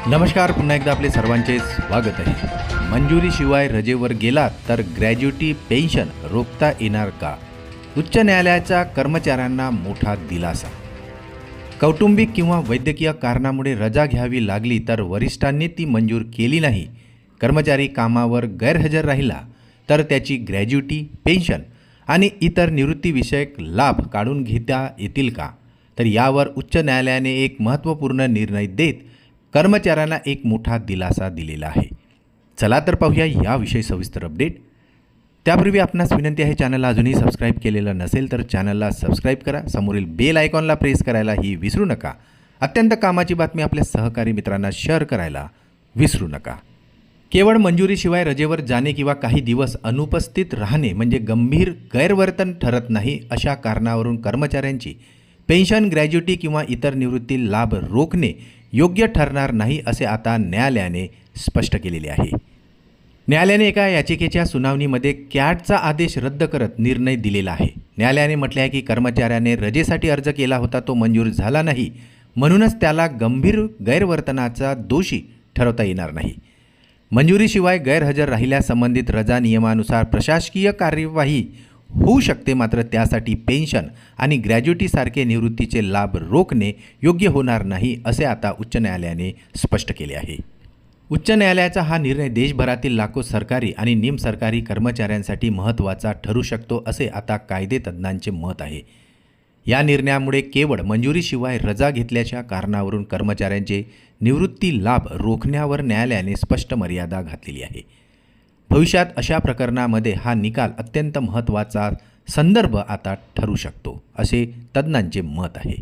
नमस्कार, पुन्हा एकदा आपले सर्वांचे स्वागत आहे। मंजुरीशिवाय रजेवर गेलात तर ग्रॅज्युटी पेन्शन रोखता येणार का? उच्च न्यायालयाच्या कर्मचाऱ्यांना मोठा दिलासा। कौटुंबिक किंवा वैद्यकीय कारणामुळे रजा घ्यावी लागली तर वरिष्ठांनी ती मंजूर केली नाही, कर्मचारी कामावर गैरहजर राहिला तर त्याची ग्रॅज्युटी पेन्शन आणि इतर निवृत्तीविषयक लाभ काढून घेता येतील का? तर यावर उच्च न्यायालयाने एक महत्त्वपूर्ण निर्णय देत कर्मचाऱ्यांना एक मोठा दिलासा दिलेला आहे। चला तर पाहूया याविषयी सविस्तर अपडेट। त्यापूर्वी आपणास विनंती आहे, चॅनलला अजूनही सबस्क्राईब केलेलं नसेल तर चॅनलला सबस्क्राईब करा, समोरील बेल आयकॉनला प्रेस करायलाही विसरू नका। अत्यंत कामाची बातमी आपल्या सहकारी मित्रांना शेअर करायला विसरू नका। केवळ मंजुरीशिवाय रजेवर जाणे किंवा काही दिवस अनुपस्थित राहणे म्हणजे गंभीर गैरवर्तन ठरत नाही। अशा कारणावरून कर्मचाऱ्यांची पेन्शन, ग्रॅज्युटी किंवा इतर निवृत्ती लाभ रोखणे योग्य ठरणार नाही, असे आता न्यायालयाने स्पष्ट केलेले आहे। न्यायालयाने एका याचिकेच्या सुनावणीमध्ये कॅटचा आदेश रद्द करत निर्णय दिलेला आहे। न्यायालयाने म्हटले आहे की कर्मचाऱ्याने रजेसाठी अर्ज केला होता, तो मंजूर झाला नाही, म्हणूनच त्याला गंभीर गैरवर्तनाचा दोषी ठरवता येणार नाही। मंजुरीशिवाय गैरहजर राहिल्यास संबंधित रजा नियमानुसार प्रशासकीय कार्यवाही होऊ शकते, मात्र त्यासाठी पेन्शन आणि ग्रॅज्युटीसारखे निवृत्तीचे लाभ रोखणे योग्य होणार नाही, असे आता उच्च न्यायालयाने स्पष्ट केले आहे। उच्च न्यायालयाचा हा निर्णय देशभरातील लाखो सरकारी आणि निमसरकारी कर्मचाऱ्यांसाठी महत्त्वाचा ठरू शकतो, असे आता कायदेतज्ञांचे मत आहे। या निर्णयामुळे केवळ मंजुरीशिवाय रजा घेतल्याच्या कारणावरून कर्मचाऱ्यांचे निवृत्ती लाभ रोखण्यावर न्यायालयाने स्पष्ट मर्यादा घातलेली आहे। भविष्यात अशा प्रकरणामध्ये हा निकाल अत्यंत महत्त्वाचा संदर्भ आता ठरू शकतो, असे तज्ज्ञांचे मत आहे।